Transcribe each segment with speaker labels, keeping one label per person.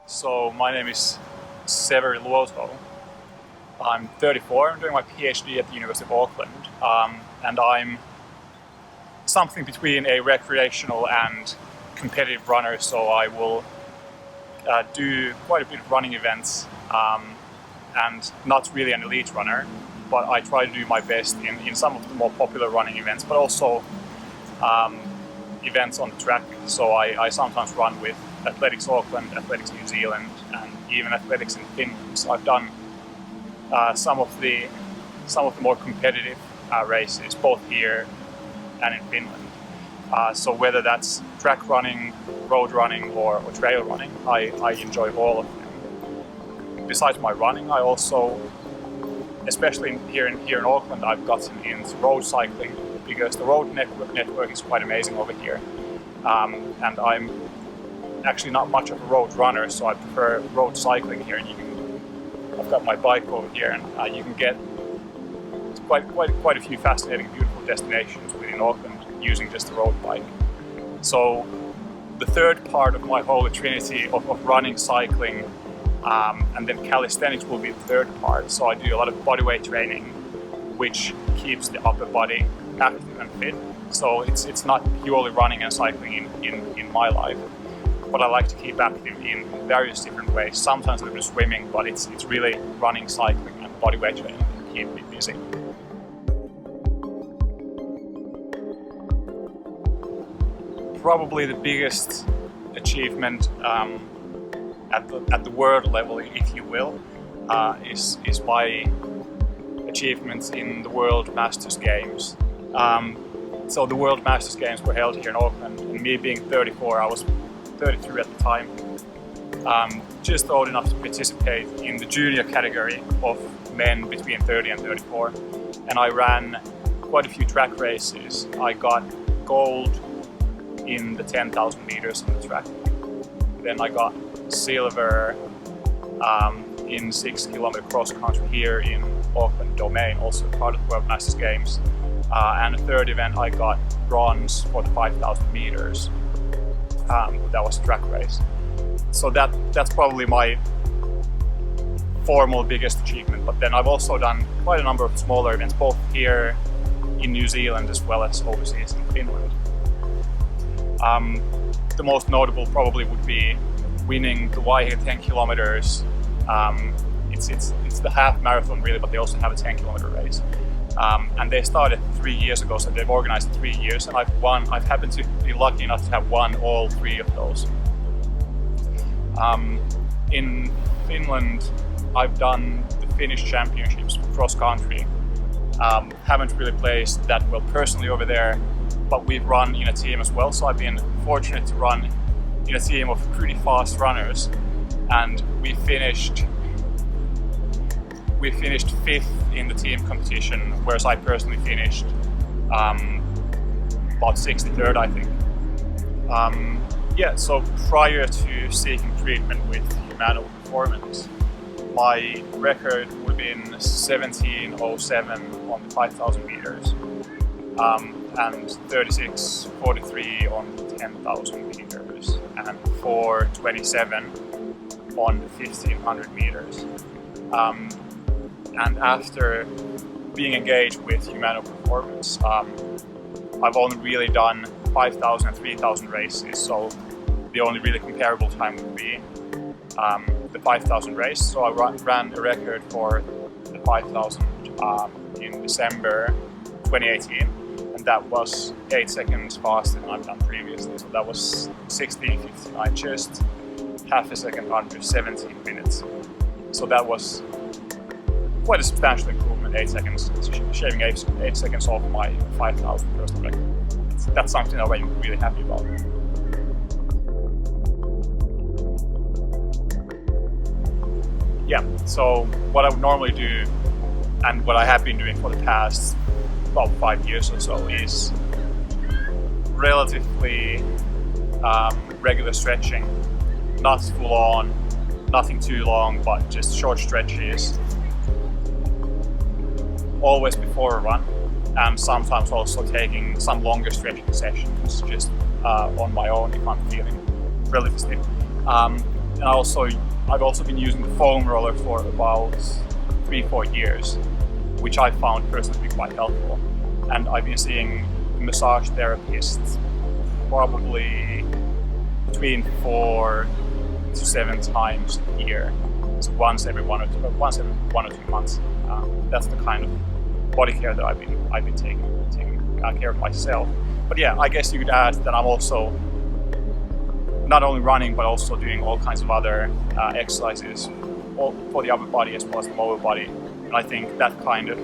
Speaker 1: So my name is Severi. I'm 34. I'm doing my PhD at the University of Auckland, and I'm something between a recreational and competitive runner. So I will do quite a bit of running events, and not really an elite runner, but I try to do my best in some of the more popular running events, but also events on the track. So I sometimes run with Athletics Auckland, Athletics New Zealand, and even Athletics in Finland. So I've done some of the more competitive races, both here and in Finland. So whether that's track running, road running, or trail running, I enjoy all of them. Besides my running, I also, especially here in Auckland, I've gotten into road cycling because the road network is quite amazing over here. And I'm actually not much of a road runner, so I prefer road cycling here. I've got my bike over here, and you can get quite a few fascinating, beautiful destinations within Auckland using just a road bike. So the third part of my holy trinity of running, cycling, and then calisthenics will be the third part. So I do a lot of bodyweight training, which keeps the upper body active and fit. So it's not purely running and cycling in my life, but I like to keep active in various different ways. Sometimes a little bit of swimming, but it's really running, cycling, and bodyweight training that keep me busy. Probably the biggest achievement at the world level, if you will, is my achievements in the World Masters Games. So the World Masters Games were held here in Auckland, and me being 34, I was 33 at the time, just old enough to participate in the junior category of men between 30 and 34. And I ran quite a few track races. I got gold in the 10,000 meters on the track. Then I got silver in 6-kilometer cross country here in Auckland Domain, also part of the World Masters Games. And the third event, I got bronze for the 5,000 meters. That was a track race. So that's probably my formal biggest achievement. But then I've also done quite a number of smaller events, both here in New Zealand as well as overseas in Finland. The most notable probably would be winning the Waihe 10 kilometers. It's the half marathon really, but they also have a 10-kilometer race. And they started 3 years ago, so they've organized 3 years, and I've happened to be lucky enough to have won all 3 of those. In Finland, I've done the Finnish championships cross country. Haven't really placed that well personally over there, but we've run in a team as well, so I've been fortunate to run in a team of pretty fast runners, and we finished 5th in the team competition, whereas I personally finished about 63rd, I think. So prior to seeking treatment with Humano Performance, my record would have been 17:07 on the 5,000 meters, and 36:43 on the 10,000 meters, and 4:27 on the 1,500 meters. And after being engaged with Humano Performance, I've only really done 5,000 and 3,000 races, so the only really comparable time would be the 5,000 race. So I ran a record for the 5,000 in December 2018, and that was 8 seconds faster than I've done previously. So that was 16:59, just half a second under 17 minutes. So that was quite a substantial improvement, 8 seconds, shaving 8 seconds off my 5,000 personal record. That's something that I'm really happy about. Yeah, so what I would normally do, and what I have been doing for the past about 5 years or so, is relatively regular stretching, not full on, nothing too long, but just short stretches, always before a run, and sometimes also taking some longer stretching sessions just on my own if I'm feeling relatively stiff. And I've also been using the foam roller for about 3-4 years, which I found personally to be quite helpful. And I've been seeing massage therapists probably between 4 to 7 times a year, so once every 1 or 2 months. That's the kind of body care that I've been taking care of myself. But yeah, I guess you could add that I'm also not only running but also doing all kinds of other exercises for the upper body as well as the lower body. And I think that kind of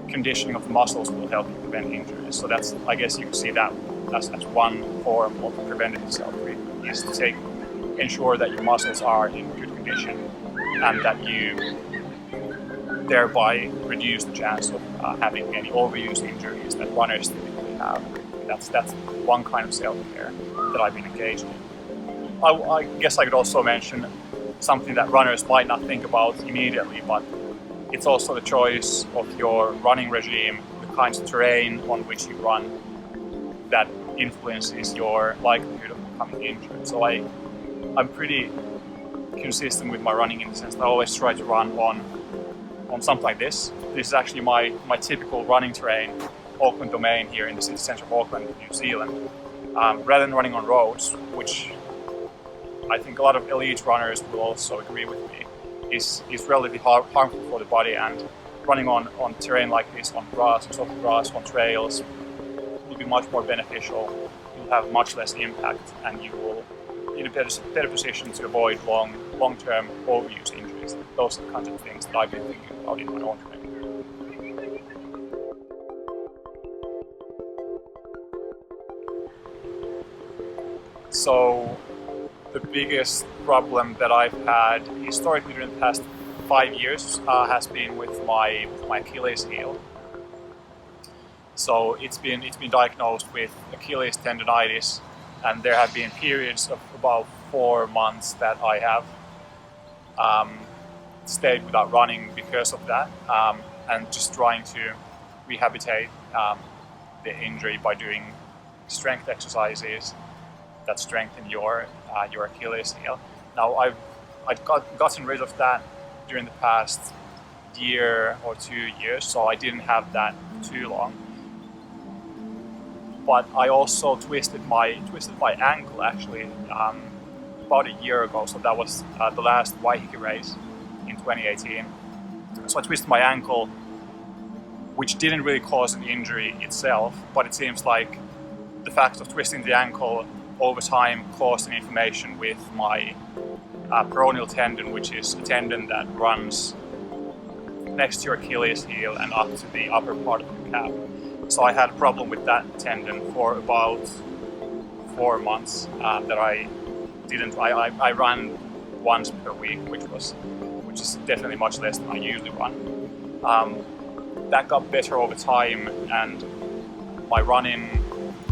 Speaker 1: conditioning of the muscles will help you prevent injuries. So that's, I guess you can see that as one form of preventative self-treatment, is to ensure that your muscles are in good condition and that you thereby reduce the chance of having any overuse injuries that runners typically have. That's one kind of self-care that I've been engaged in. I guess I could also mention something that runners might not think about immediately, but it's also the choice of your running regime, the kinds of terrain on which you run, that influences your likelihood of becoming injured. So I'm pretty consistent with my running in the sense that I always try to run on something like this. This is actually my typical running terrain, Auckland Domain here in the city centre of Auckland, New Zealand. Rather than running on roads, which I think a lot of elite runners will also agree with me, is relatively harmful for the body, and running on terrain like this, on grass, soft grass, on trails, will be much more beneficial. You'll have much less impact, and you will be in a better position to avoid long-term overuse injuries. Those are the kinds of things that I've been thinking about in my own training. So the biggest problem that I've had historically during the past 5 years has been with my Achilles heel. So it's been diagnosed with Achilles tendonitis, and there have been periods of about 4 months that I have stayed without running because of that, and just trying to rehabilitate the injury by doing strength exercises that strengthen your Achilles heel. Now I've gotten rid of that during the past year or 2 years, so I didn't have that too long. But I also twisted my ankle actually about a year ago. So that was the last Waiheke race in 2018. So I twisted my ankle, which didn't really cause an injury itself, but it seems like the fact of twisting the ankle over time caused an inflammation with my peroneal tendon, which is a tendon that runs next to your Achilles heel and up to the upper part of your calf. So I had a problem with that tendon for about 4 months that I ran once per week, which is definitely much less than I usually run. That got better over time, and my running,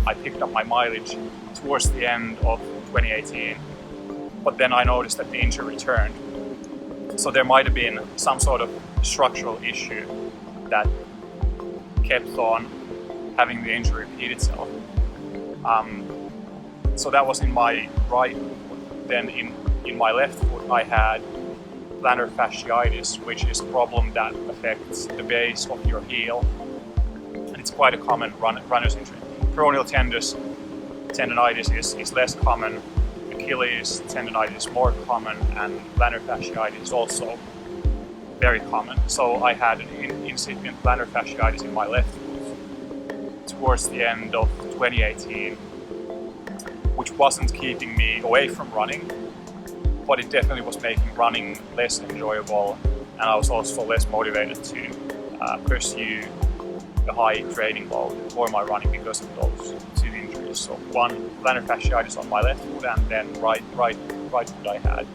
Speaker 1: I picked up my mileage towards the end of 2018, but then I noticed that the injury returned. So there might have been some sort of structural issue that kept on having the injury repeat itself. So that was in my right foot. Then in my left foot I had plantar fasciitis, which is a problem that affects the base of your heel. And it's quite a common runner's injury. Peroneal tendonitis is less common, Achilles tendonitis is more common, and plantar fasciitis is also very common. So I had an incipient plantar fasciitis in my left foot towards the end of 2018, which wasn't keeping me away from running, but it definitely was making running less enjoyable, and I was also less motivated to pursue the high training load for my running because of those two injuries. So one, plantar fasciitis on my left foot, and then right foot I had.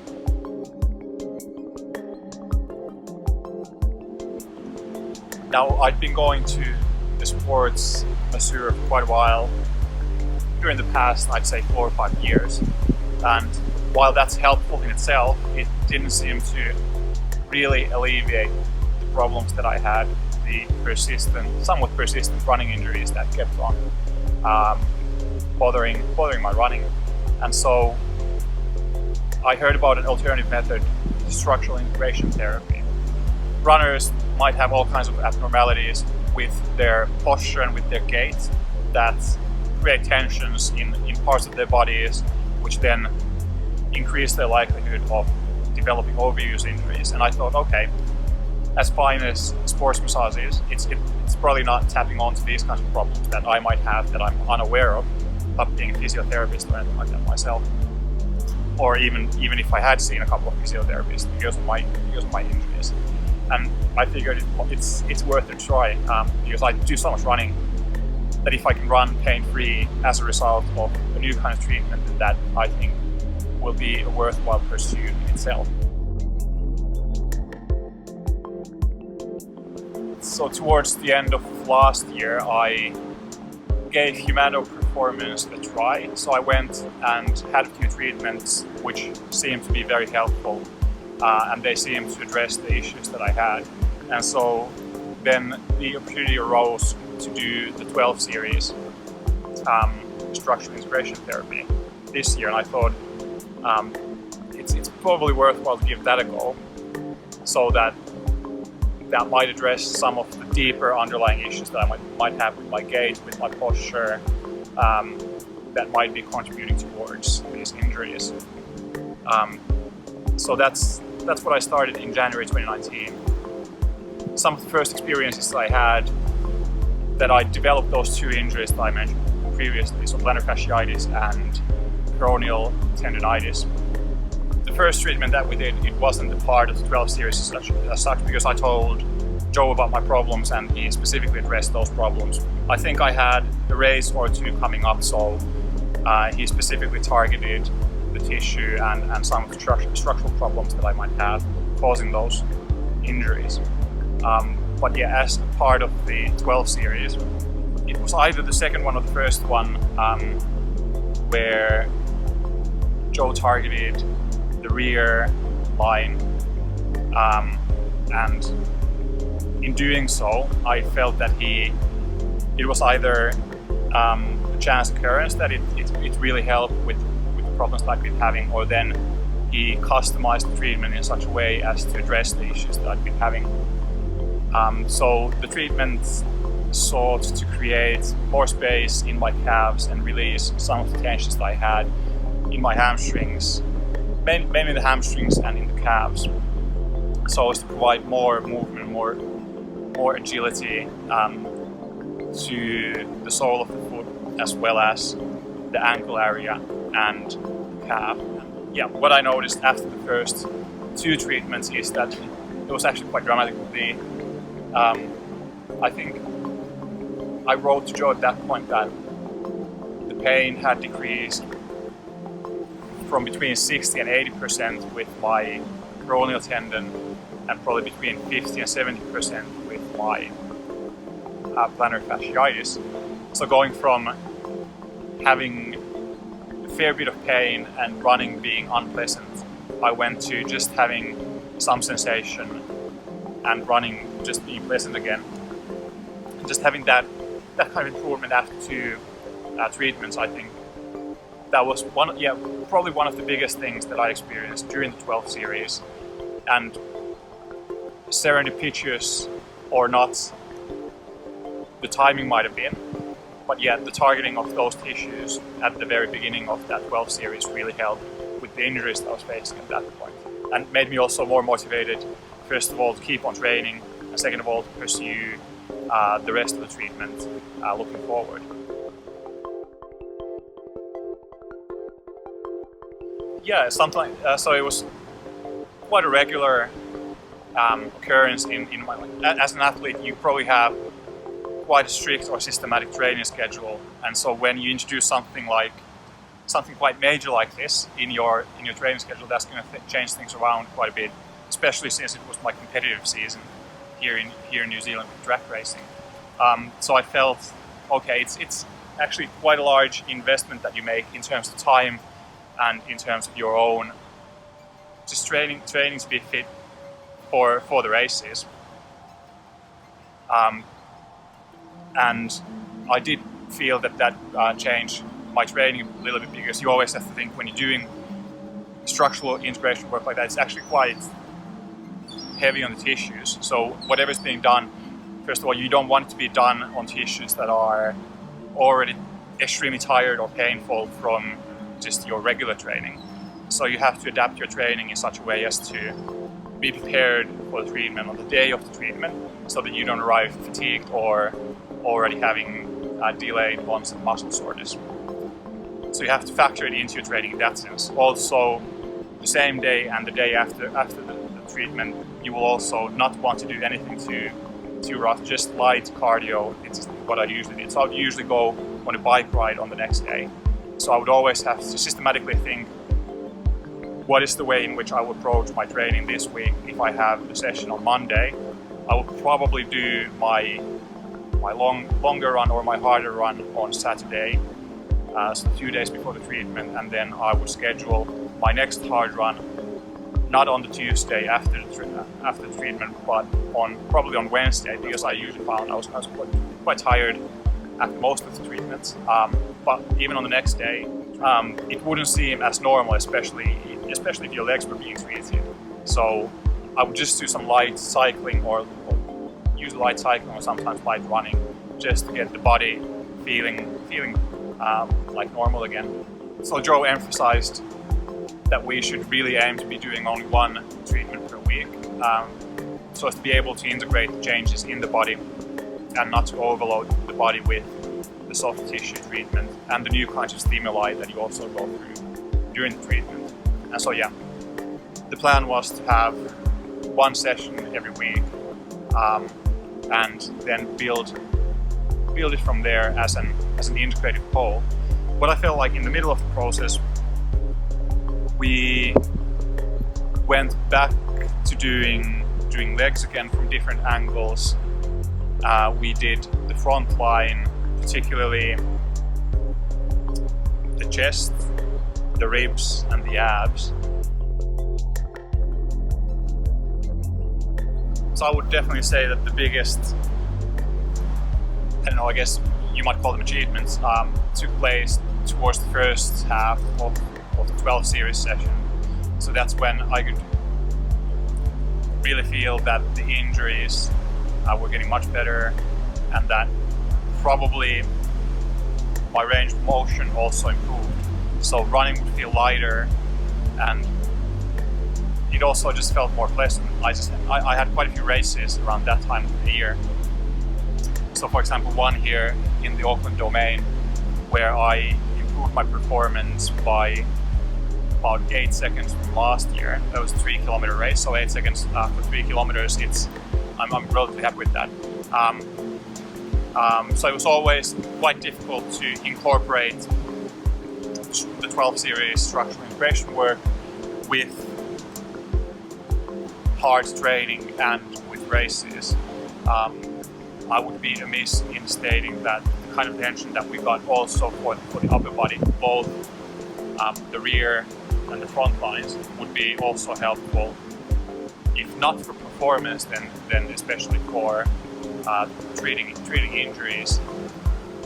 Speaker 1: Now I'd been going to the sports masseur for quite a while during the past, I'd say 4 or 5 years, and while that's helpful in itself, it didn't seem to really alleviate the problems that I had, the somewhat persistent running injuries that kept on bothering my running. And so I heard about an alternative method to structural integration therapy. Runners might have all kinds of abnormalities with their posture and with their gait that create tensions in parts of their bodies, which then increase their likelihood of developing overuse injuries. And I thought, okay, as fine as sports massage is, it's probably not tapping onto these kinds of problems that I might have that I'm unaware of being a physiotherapist or anything like that myself. Or even if I had seen a couple of physiotherapists because of my injuries. And I figured it's worth a try because I do so much running that if I can run pain-free as a result of a new kind of treatment, that I think will be a worthwhile pursuit in itself. So towards the end of last year, I gave Humano Performance a try. So I went and had a few treatments which seemed to be very helpful, and they seemed to address the issues that I had. And so then the opportunity arose to do the 12 series structural integration therapy this year, and I thought it's probably worthwhile to give that a go, so that might address some of the deeper underlying issues that I might have with my gait, with my posture, that might be contributing towards these injuries. So that's what I started in January 2019. Some of the first experiences that I had that I developed those two injuries that I mentioned previously, so plantar fasciitis and peroneal tendonitis. The first treatment that we did, it wasn't a part of the 12 series as such because I told Joe about my problems and he specifically addressed those problems. I think I had a race or two coming up, so he specifically targeted the tissue and some of the structural problems that I might have causing those injuries. But yeah, as part of the 12 series, it was either the second one or the first one where Joe targeted the rear line, and in doing so, I felt that it was either a chance occurrence that it really helped with the problems that I've been having, or then he customized the treatment in such a way as to address the issues that I've been having. So the treatment sought to create more space in my calves and release some of the tensions that I had in my hamstrings, mainly the hamstrings and in the calves, so as to provide more movement, more agility to the sole of the foot as well as the ankle area and the calf. Yeah, what I noticed after the first two treatments is that it was actually quite dramatic. I think I wrote to Joe at that point that the pain had decreased from between 60 and 80% with my peroneal tendon, and probably between 50 and 70% with my plantar fasciitis. So going from having a fair bit of pain and running being unpleasant, I went to just having some sensation and running just being pleasant again. Just having that kind of improvement after two treatments, I think that was probably one of the biggest things that I experienced during the 12 series. And serendipitous or not, the timing might have been, but yet the targeting of those tissues at the very beginning of that 12 series really helped with the injuries that I was facing at that point, and made me also more motivated, first of all, to keep on training, and second of all, to pursue the rest of the treatment looking forward. Yeah, sometimes, so it was quite a regular occurrence in my life. As an athlete, you probably have quite a strict or systematic training schedule, and so when you introduce something quite major like this in your training schedule, that's going to change things around quite a bit, especially since it was my competitive season here in New Zealand with track racing. So I felt, okay, it's actually quite a large investment that you make in terms of time and in terms of your own just training to be fit for the races. And I did feel that changed my training a little bit, because you always have to think when you're doing structural integration work like that, it's actually quite heavy on the tissues. So whatever's being done, first of all, you don't want it to be done on tissues that are already extremely tired or painful from just your regular training. So you have to adapt your training in such a way as to be prepared for the treatment on the day of the treatment, so that you don't arrive fatigued or already having delayed onset muscle soreness. So you have to factor it into your training in that sense. Also, the same day and the day after the treatment, you will also not want to do anything too rough, just light cardio. It's what I usually do. So I would usually go on a bike ride on the next day. So I would always have to systematically think, what is the way in which I would approach my training this week? If I have the session on Monday, I would probably do my longer run or my harder run on Saturday, so 2 days before the treatment, and then I would schedule my next hard run not on the Tuesday after the treatment, but probably on Wednesday, because I usually found I was quite tired after most of the treatments. But even on the next day, it wouldn't seem as normal, especially if your legs were being treated. So I would just do some light cycling or use light cycling or sometimes light running, just to get the body feeling like normal again. So Joe emphasized that we should really aim to be doing only one treatment per week, so as to be able to integrate the changes in the body and not to overload the body with the soft tissue treatment and the new kinds of stimuli that you also go through during the treatment. And so yeah, the plan was to have one session every week, and then build it from there as an integrated whole. But I felt like in the middle of the process, we went back to doing legs again from different angles. We did the front line, particularly the chest, the ribs, and the abs. So I would definitely say that the biggest, I guess you might call them achievements, took place towards the first half of the 12 series session. So that's when I could really feel that the injuries were getting much better, and that probably my range of motion also improved. So running would feel lighter, and it also just felt more pleasant. I had quite a few races around that time of the year. So for example, one here in the Auckland domain, where I improved my performance by about 8 seconds from last year. That was a 3 kilometer race, so 8 seconds for 3 kilometers, I'm relatively happy with that. So it was always quite difficult to incorporate the 12 series structural integration work with hard training and with races. I would be amiss in stating that the kind of tension that we got also for the upper body, both the rear and the front lines, would be also helpful, if not for performance, then especially for treating injuries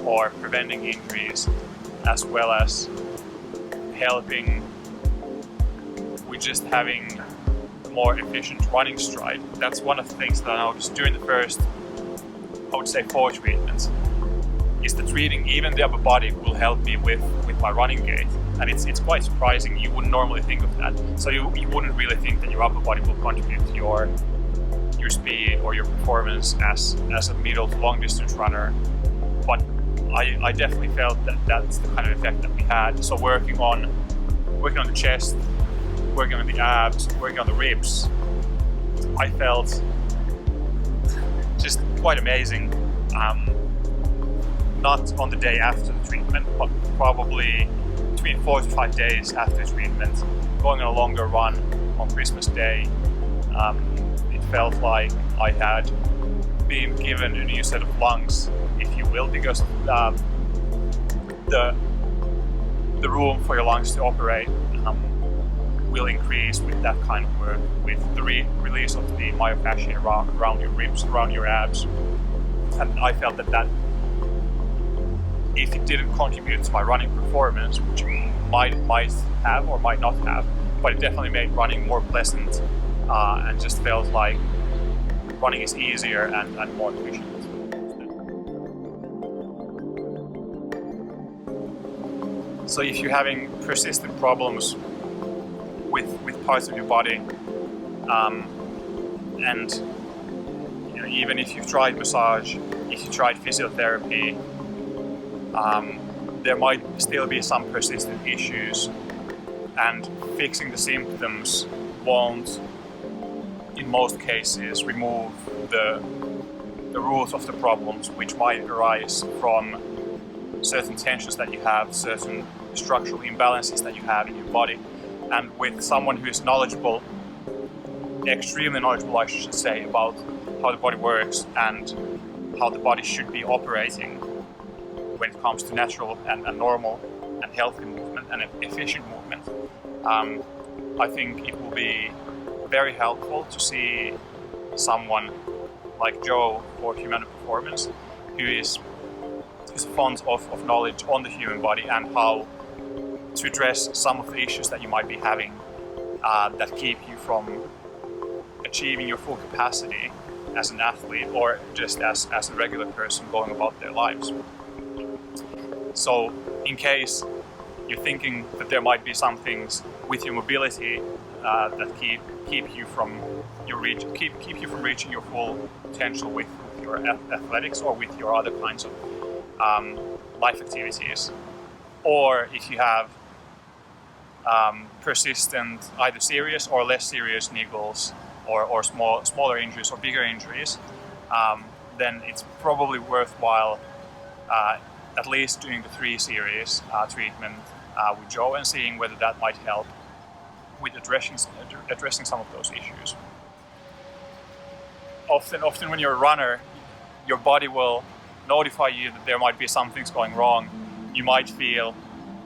Speaker 1: or preventing injuries, as well as helping with just having a more efficient running stride. That's one of the things that I noticed during the first, I would say, 4 treatments, is that treating even the upper body will help me with my running gait. And it's quite surprising. You wouldn't normally think of that. So you wouldn't really think that your upper body will contribute to your speed or your performance as a middle to long distance runner. But I definitely felt that that's the kind of effect that we had. So working on the chest, working on the abs, working on the ribs, I felt just quite amazing. Not on the day after the treatment, but probably between 4 to 5 days after treatment, going on a longer run on Christmas Day. It felt like I had been given a new set of lungs, if you will, because the room for your lungs to operate will increase with that kind of work, with the release of the myofascial around your ribs, around your abs. And I felt that if it didn't contribute to my running performance, which might have or might not have, but it definitely made running more pleasant, and just felt like running is easier and more efficient. So if you're having persistent problems with parts of your body, and even if you've tried massage, if you tried physiotherapy, there might still be some persistent issues, and fixing the symptoms won't, in most cases, remove the root of the problems, which might arise from certain tensions that you have, certain structural imbalances that you have in your body. And with someone who is knowledgeable, extremely knowledgeable I should say, about how the body works and how the body should be operating when it comes to natural and normal and healthy movement and efficient movement, I think it will be very helpful to see someone like Joe for Humana Performance, who is a font of knowledge on the human body and how to address some of the issues that you might be having that keep you from achieving your full capacity as an athlete or just as a regular person going about their lives. So in case you're thinking that there might be some things with your mobility that keep you from reaching your full potential with your athletics or with your other kinds of life activities, or if you have persistent, either serious or less serious niggles, or smaller injuries or bigger injuries, then it's probably worthwhile at least doing the 3 series treatment with Joe and seeing whether that might help with addressing some of those issues. Often when you're a runner, your body will notify you that there might be some things going wrong. You might feel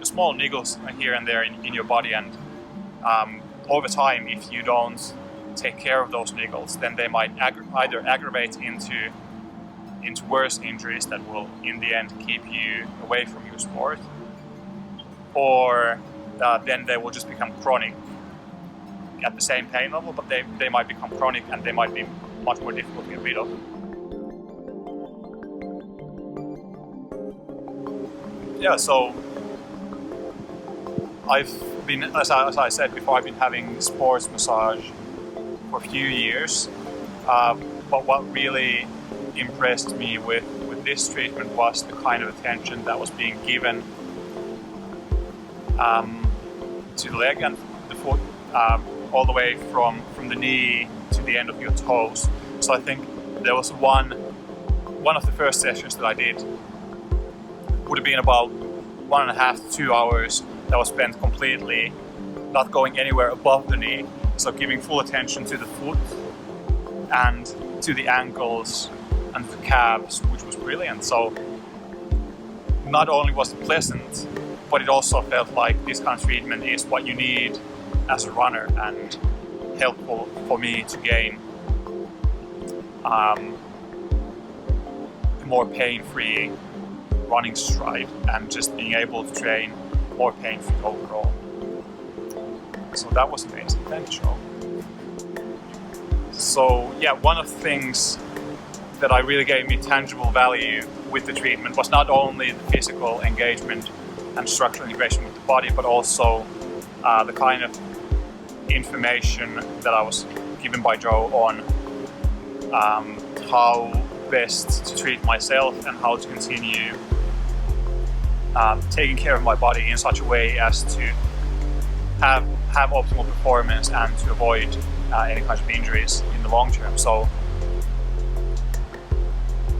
Speaker 1: small niggles here and there in your body, and over time, if you don't take care of those niggles, then they might either aggravate into worse injuries that will in the end keep you away from your sport, or then they will just become chronic at the same pain level, but they might become chronic and they might be much more difficult to get rid of. Yeah, so I've been, as I said before, I've been having sports massage for a few years, but what really impressed me with this treatment was the kind of attention that was being given to the leg and the foot, all the way from the knee to the end of your toes. So I think there was one of the first sessions that I did would have been about 1.5 to 2 hours that was spent completely not going anywhere above the knee, so giving full attention to the foot and to the ankles and the calves, which was brilliant. So not only was it pleasant, but it also felt like this kind of treatment is what you need as a runner and helpful for me to gain a more pain-free running stride and just being able to train more pain-free overall. So that was amazing. Thank you, Joe. So yeah, one of the things that I really gave me tangible value with the treatment was not only the physical engagement and structural integration with the body, but also the kind of information that I was given by Joe on how best to treat myself and how to continue taking care of my body in such a way as to have optimal performance and to avoid any kinds of injuries in the long term. So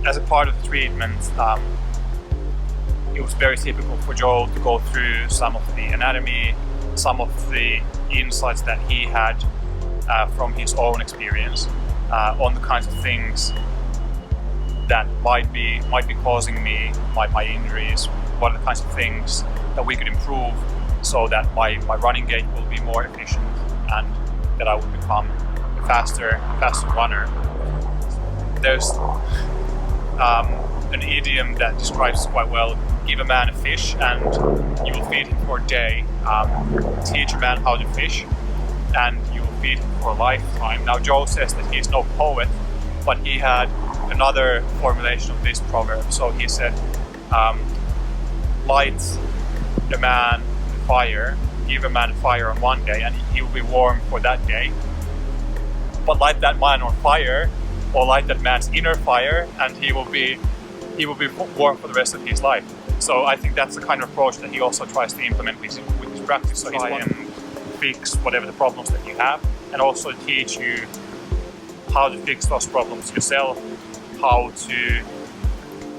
Speaker 1: as a part of the treatment, it was very typical for Joe to go through some of the anatomy, some of the insights that he had from his own experience on the kinds of things that might be causing me my injuries. What are the kinds of things that we could improve so that my running gait will be more efficient and that I will become a faster runner. There's an idiom that describes quite well: give a man a fish and you will feed him for a day. Teach a man how to fish and you'll feed him for a lifetime. Now Joe says that he's no poet, but he had another formulation of this proverb. So he said, light a man fire, give a man fire on one day and he will be warm for that day. But light that man on fire, or light that man's inner fire, and he will be warm for the rest of his life. So I think that's the kind of approach that he also tries to implement with his practice. So he's trying to fix whatever the problems that you have, and also teach you how to fix those problems yourself, how to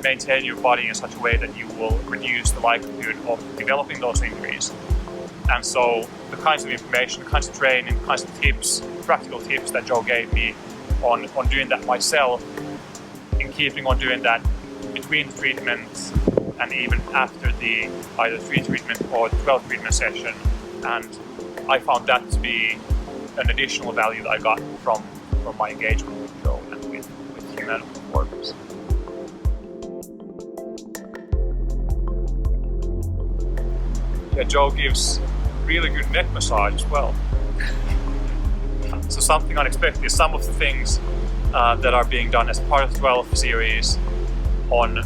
Speaker 1: maintain your body in such a way that you will reduce the likelihood of developing those injuries. And so the kinds of information, the kinds of training, the kinds of tips, practical tips that Joe gave me on doing that myself, in keeping on doing that between treatments and even after the either 3 treatment or 12 treatment session. And I found that to be an additional value that I got from my engagement with Joe and with human performance. Yeah, Joe gives really good neck massage as well. So something unexpected, some of the things that are being done as part of the 12 series on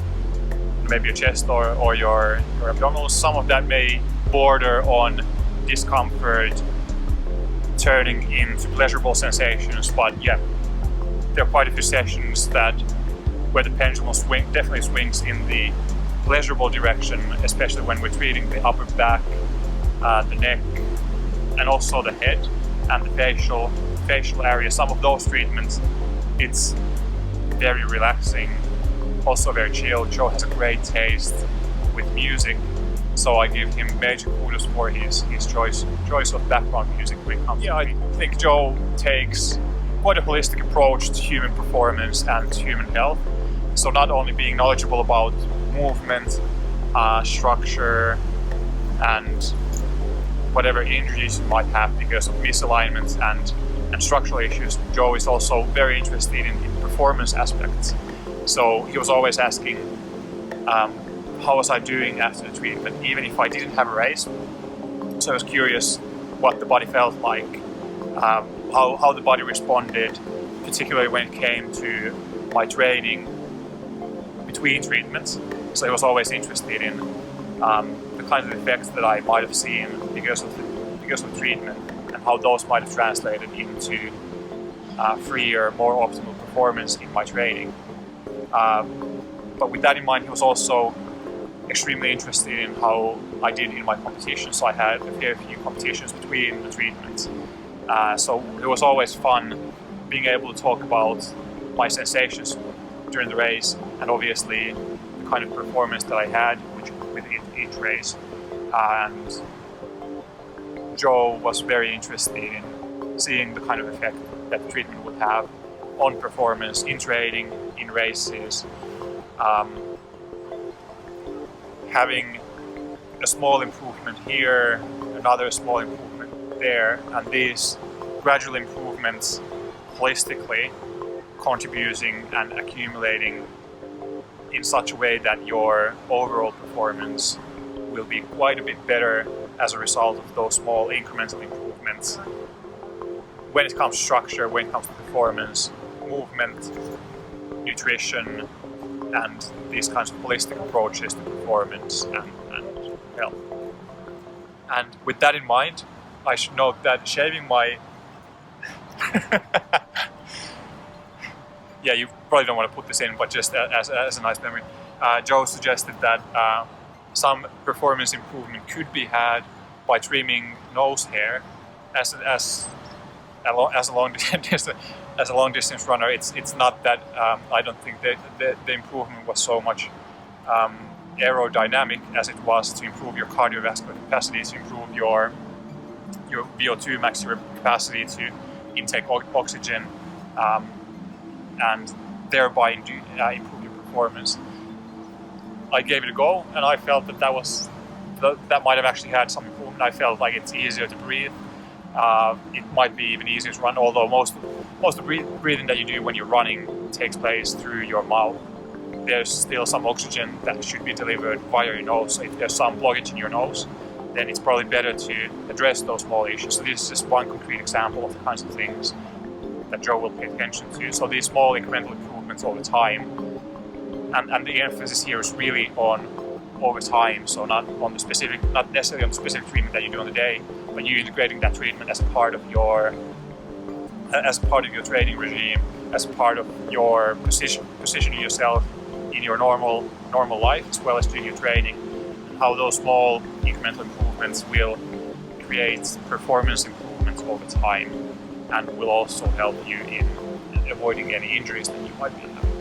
Speaker 1: maybe your chest or your abdominals, some of that may border on discomfort turning into pleasurable sensations, but yeah, there are quite a few sessions where the pendulum definitely swings in the pleasurable direction, especially when we're treating the upper back, the neck, and also the head and the facial area. Some of those treatments, it's very relaxing, also very chill. Joe has a great taste with music, so I give him major kudos for his choice of background music when it comes to I think Joe takes quite a holistic approach to human performance and human health. So not only being knowledgeable about movement, structure, and whatever injuries you might have because of misalignments and structural issues, Joe is also very interested in performance aspects. So he was always asking, how was I doing after the treatment, even if I didn't have a race. So I was curious what the body felt like, how the body responded, particularly when it came to my training between treatments. So he was always interested in the kinds of effects that I might have seen because of treatment, and how those might have translated into freer, more optimal performance in my training. But with that in mind, he was also extremely interested in how I did in my competitions. So I had a fair few competitions between the treatments. So it was always fun being able to talk about my sensations during the race, and obviously the kind of performance that I had with each race. And Joe was very interested in seeing the kind of effect that the treatment would have on performance in training, in races, having a small improvement here, another small improvement there, and these gradual improvements holistically contributing and accumulating in such a way that your overall performance will be quite a bit better as a result of those small incremental improvements when it comes to structure, when it comes to performance, movement, nutrition, and these kinds of holistic approaches to performance and health. And with that in mind, I should note that shaving my yeah, you probably don't want to put this in, but just as a nice memory, Joe suggested that some performance improvement could be had by trimming nose hair. As a long distance runner, it's not that I don't think that the improvement was so much aerodynamic as it was to improve your cardiovascular capacity, to improve your VO2 max, your capacity to intake oxygen, and thereby improve your performance. I gave it a go, and I felt that might have actually had some improvement. I felt like it's easier to breathe. It might be even easier to run, although most of the breathing that you do when you're running takes place through your mouth. There's still some oxygen that should be delivered via your nose. So if there's some blockage in your nose, then it's probably better to address those small issues. So this is just one concrete example of the kinds of things that Joe will pay attention to. So these small incremental improvements over time, and the emphasis here is really on over time. So not necessarily on the specific treatment that you do on the day, but you integrating that treatment as part of your training regime, as part of your positioning yourself in your normal life as well as doing your training. How those small incremental improvements will create performance improvements over time and will also help you in avoiding any injuries that you might be having.